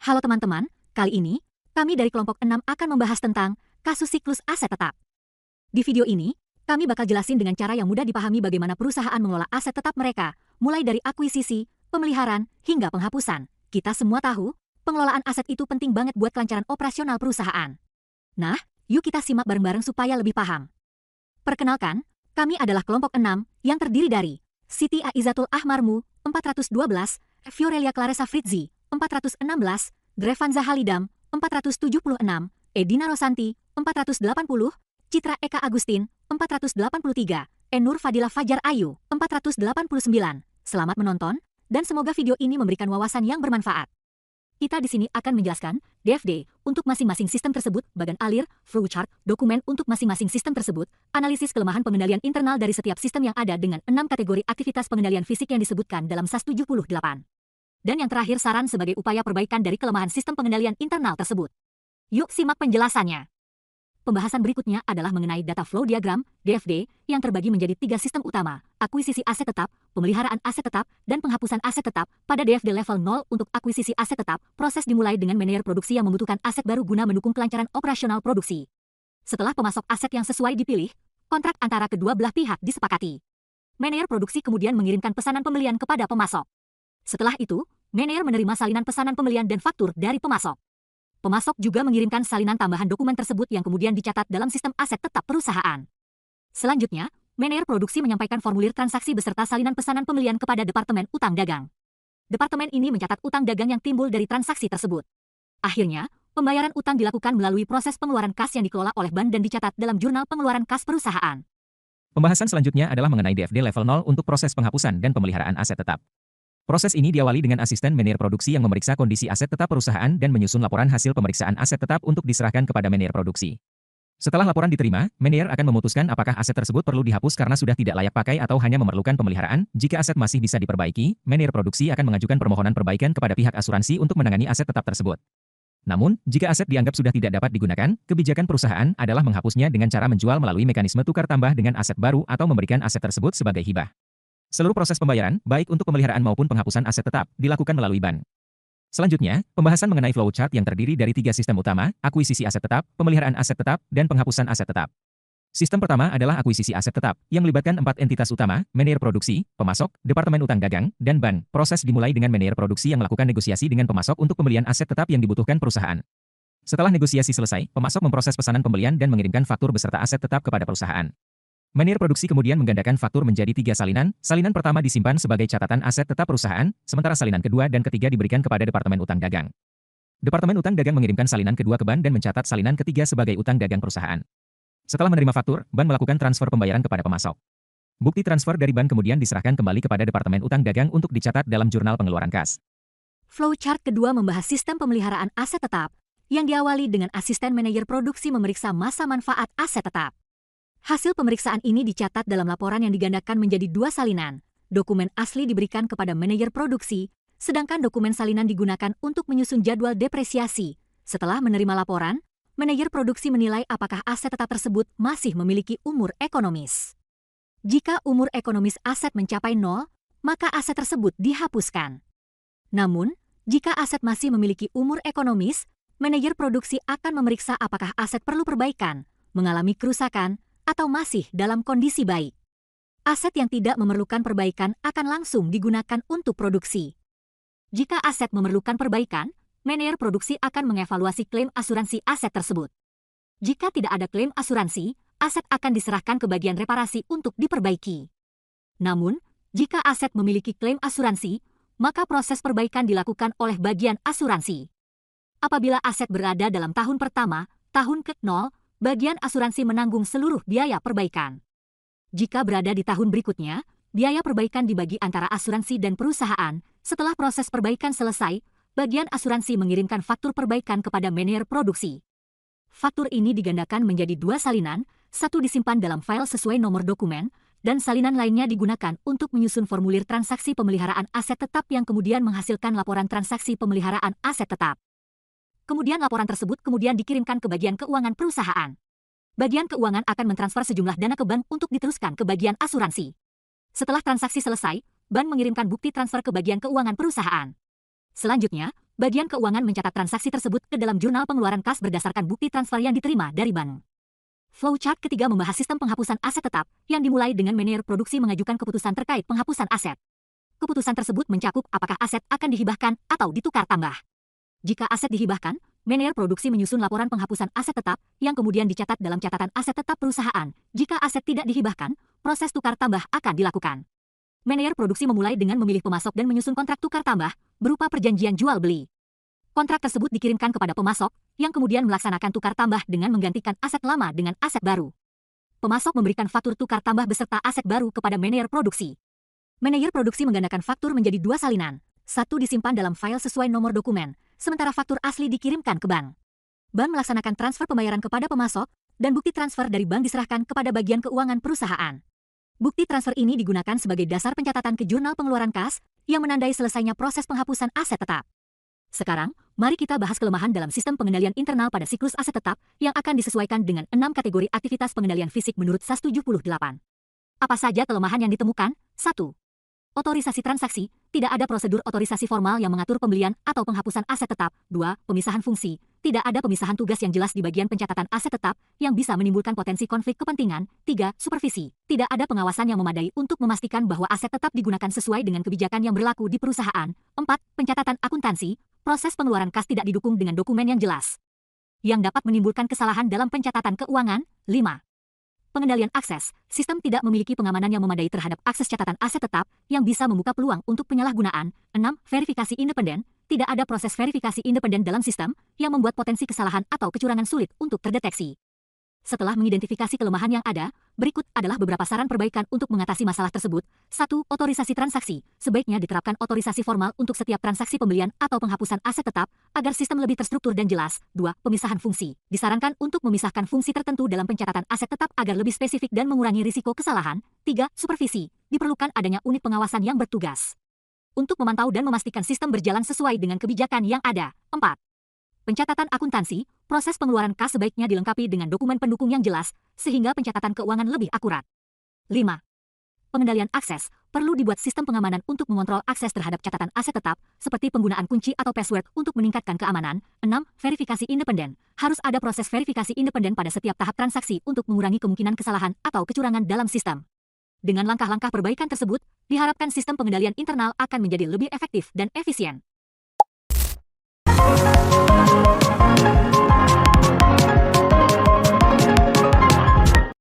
Halo teman-teman, kali ini, kami dari kelompok 6 akan membahas tentang kasus siklus aset tetap. Di video ini, kami bakal jelasin dengan cara yang mudah dipahami bagaimana perusahaan mengelola aset tetap mereka, mulai dari akuisisi, pemeliharaan, hingga penghapusan. Kita semua tahu, pengelolaan aset itu penting banget buat kelancaran operasional perusahaan. Nah, yuk kita simak bareng-bareng supaya lebih paham. Perkenalkan, kami adalah kelompok 6 yang terdiri dari Siti Aizatul Ahmarmu, 412, Fiorelia Claresa Fritzi, 416, Grevanza Halidam, 476, Edina Rosanti, 480, Citra Eka Agustin, 483, Enur Fadila Fajar Ayu, 489. Selamat menonton, dan semoga video ini memberikan wawasan yang bermanfaat. Kita di sini akan menjelaskan DFD untuk masing-masing sistem tersebut, bagan alir, flowchart, dokumen untuk masing-masing sistem tersebut, analisis kelemahan pengendalian internal dari setiap sistem yang ada dengan 6 kategori aktivitas pengendalian fisik yang disebutkan dalam SAS 78. Dan yang terakhir saran sebagai upaya perbaikan dari kelemahan sistem pengendalian internal tersebut. Yuk simak penjelasannya. Pembahasan berikutnya adalah mengenai data flow diagram, DFD, yang terbagi menjadi 3 sistem utama, akuisisi aset tetap, pemeliharaan aset tetap, dan penghapusan aset tetap. Pada DFD level 0 untuk akuisisi aset tetap, proses dimulai dengan manajer produksi yang membutuhkan aset baru guna mendukung kelancaran operasional produksi. Setelah pemasok aset yang sesuai dipilih, kontrak antara kedua belah pihak disepakati. Manajer produksi kemudian mengirimkan pesanan pembelian kepada pemasok. Setelah itu, manajer menerima salinan pesanan pembelian dan faktur dari pemasok. Pemasok juga mengirimkan salinan tambahan dokumen tersebut yang kemudian dicatat dalam sistem aset tetap perusahaan. Selanjutnya, manajer produksi menyampaikan formulir transaksi beserta salinan pesanan pembelian kepada Departemen Utang Dagang. Departemen ini mencatat utang dagang yang timbul dari transaksi tersebut. Akhirnya, pembayaran utang dilakukan melalui proses pengeluaran kas yang dikelola oleh bank dan dicatat dalam jurnal pengeluaran kas perusahaan. Pembahasan selanjutnya adalah mengenai DFD level 0 untuk proses penghapusan dan pemeliharaan aset tetap. Proses ini diawali dengan asisten manajer produksi yang memeriksa kondisi aset tetap perusahaan dan menyusun laporan hasil pemeriksaan aset tetap untuk diserahkan kepada manajer produksi. Setelah laporan diterima, manajer akan memutuskan apakah aset tersebut perlu dihapus karena sudah tidak layak pakai atau hanya memerlukan pemeliharaan. Jika aset masih bisa diperbaiki, manajer produksi akan mengajukan permohonan perbaikan kepada pihak asuransi untuk menangani aset tetap tersebut. Namun, jika aset dianggap sudah tidak dapat digunakan, kebijakan perusahaan adalah menghapusnya dengan cara menjual melalui mekanisme tukar tambah dengan aset baru atau memberikan aset tersebut sebagai hibah. Seluruh proses pembayaran, baik untuk pemeliharaan maupun penghapusan aset tetap, dilakukan melalui bank. Selanjutnya, pembahasan mengenai flowchart yang terdiri dari 3 sistem utama, akuisisi aset tetap, pemeliharaan aset tetap, dan penghapusan aset tetap. Sistem pertama adalah akuisisi aset tetap, yang melibatkan 4 entitas utama, manajer produksi, pemasok, Departemen Utang Dagang, dan bank. Proses dimulai dengan manajer produksi yang melakukan negosiasi dengan pemasok untuk pembelian aset tetap yang dibutuhkan perusahaan. Setelah negosiasi selesai, pemasok memproses pesanan pembelian dan mengirimkan faktur beserta aset tetap kepada perusahaan. Manajer produksi kemudian menggandakan faktur menjadi 3 salinan. Salinan pertama disimpan sebagai catatan aset tetap perusahaan, sementara salinan kedua dan ketiga diberikan kepada Departemen Utang Dagang. Departemen Utang Dagang mengirimkan salinan kedua ke bank dan mencatat salinan ketiga sebagai utang dagang perusahaan. Setelah menerima faktur, bank melakukan transfer pembayaran kepada pemasok. Bukti transfer dari bank kemudian diserahkan kembali kepada Departemen Utang Dagang untuk dicatat dalam jurnal pengeluaran kas. Flowchart kedua membahas sistem pemeliharaan aset tetap, yang diawali dengan asisten manajer produksi memeriksa masa manfaat aset tetap. Hasil pemeriksaan ini dicatat dalam laporan yang digandakan menjadi 2 salinan. Dokumen asli diberikan kepada manajer produksi, sedangkan dokumen salinan digunakan untuk menyusun jadwal depresiasi. Setelah menerima laporan, manajer produksi menilai apakah aset tetap tersebut masih memiliki umur ekonomis. Jika umur ekonomis aset mencapai 0, maka aset tersebut dihapuskan. Namun, jika aset masih memiliki umur ekonomis, manajer produksi akan memeriksa apakah aset perlu perbaikan, mengalami kerusakan, atau masih dalam kondisi baik. Aset yang tidak memerlukan perbaikan akan langsung digunakan untuk produksi. Jika aset memerlukan perbaikan, manajer produksi akan mengevaluasi klaim asuransi aset tersebut. Jika tidak ada klaim asuransi, aset akan diserahkan ke bagian reparasi untuk diperbaiki. Namun, jika aset memiliki klaim asuransi, maka proses perbaikan dilakukan oleh bagian asuransi. Apabila aset berada dalam tahun pertama, tahun ke-0, bagian asuransi menanggung seluruh biaya perbaikan. Jika berada di tahun berikutnya, biaya perbaikan dibagi antara asuransi dan perusahaan. Setelah proses perbaikan selesai, bagian asuransi mengirimkan faktur perbaikan kepada manajer produksi. Faktur ini digandakan menjadi 2 salinan, satu disimpan dalam file sesuai nomor dokumen, dan salinan lainnya digunakan untuk menyusun formulir transaksi pemeliharaan aset tetap yang kemudian menghasilkan laporan transaksi pemeliharaan aset tetap. Kemudian laporan tersebut kemudian dikirimkan ke bagian keuangan perusahaan. Bagian keuangan akan mentransfer sejumlah dana ke bank untuk diteruskan ke bagian asuransi. Setelah transaksi selesai, bank mengirimkan bukti transfer ke bagian keuangan perusahaan. Selanjutnya, bagian keuangan mencatat transaksi tersebut ke dalam jurnal pengeluaran kas berdasarkan bukti transfer yang diterima dari bank. Flowchart ketiga membahas sistem penghapusan aset tetap, yang dimulai dengan manajer produksi mengajukan keputusan terkait penghapusan aset. Keputusan tersebut mencakup apakah aset akan dihibahkan atau ditukar tambah. Jika aset dihibahkan, manajer produksi menyusun laporan penghapusan aset tetap, yang kemudian dicatat dalam catatan aset tetap perusahaan. Jika aset tidak dihibahkan, proses tukar tambah akan dilakukan. Manajer produksi memulai dengan memilih pemasok dan menyusun kontrak tukar tambah, berupa perjanjian jual-beli. Kontrak tersebut dikirimkan kepada pemasok, yang kemudian melaksanakan tukar tambah dengan menggantikan aset lama dengan aset baru. Pemasok memberikan faktur tukar tambah beserta aset baru kepada manajer produksi. Manajer produksi menggandakan faktur menjadi dua salinan. Satu disimpan dalam file sesuai nomor dokumen, sementara faktur asli dikirimkan ke bank. Bank melaksanakan transfer pembayaran kepada pemasok, dan bukti transfer dari bank diserahkan kepada bagian keuangan perusahaan. Bukti transfer ini digunakan sebagai dasar pencatatan ke jurnal pengeluaran kas, yang menandai selesainya proses penghapusan aset tetap. Sekarang, mari kita bahas kelemahan dalam sistem pengendalian internal pada siklus aset tetap yang akan disesuaikan dengan 6 kategori aktivitas pengendalian fisik menurut SAS 78. Apa saja kelemahan yang ditemukan? 1. Otorisasi transaksi, tidak ada prosedur otorisasi formal yang mengatur pembelian atau penghapusan aset tetap. 2. Pemisahan fungsi, tidak ada pemisahan tugas yang jelas di bagian pencatatan aset tetap yang bisa menimbulkan potensi konflik kepentingan. 3. Supervisi, tidak ada pengawasan yang memadai untuk memastikan bahwa aset tetap digunakan sesuai dengan kebijakan yang berlaku di perusahaan. 4. Pencatatan akuntansi, proses pengeluaran kas tidak didukung dengan dokumen yang jelas, yang dapat menimbulkan kesalahan dalam pencatatan keuangan. 5. Pengendalian akses, sistem tidak memiliki pengamanan yang memadai terhadap akses catatan aset tetap yang bisa membuka peluang untuk penyalahgunaan. 6. Verifikasi independen, tidak ada proses verifikasi independen dalam sistem yang membuat potensi kesalahan atau kecurangan sulit untuk terdeteksi. Setelah mengidentifikasi kelemahan yang ada, berikut adalah beberapa saran perbaikan untuk mengatasi masalah tersebut. 1. Otorisasi transaksi. Sebaiknya diterapkan otorisasi formal untuk setiap transaksi pembelian atau penghapusan aset tetap, agar sistem lebih terstruktur dan jelas. 2. Pemisahan fungsi. Disarankan untuk memisahkan fungsi tertentu dalam pencatatan aset tetap agar lebih spesifik dan mengurangi risiko kesalahan. 3. Supervisi. Diperlukan adanya unit pengawasan yang bertugas untuk memantau dan memastikan sistem berjalan sesuai dengan kebijakan yang ada. 4. Pencatatan akuntansi, proses pengeluaran kas sebaiknya dilengkapi dengan dokumen pendukung yang jelas, sehingga pencatatan keuangan lebih akurat. 5. Pengendalian akses, perlu dibuat sistem pengamanan untuk mengontrol akses terhadap catatan aset tetap, seperti penggunaan kunci atau password untuk meningkatkan keamanan. 6. Verifikasi independen, harus ada proses verifikasi independen pada setiap tahap transaksi untuk mengurangi kemungkinan kesalahan atau kecurangan dalam sistem. Dengan langkah-langkah perbaikan tersebut, diharapkan sistem pengendalian internal akan menjadi lebih efektif dan efisien.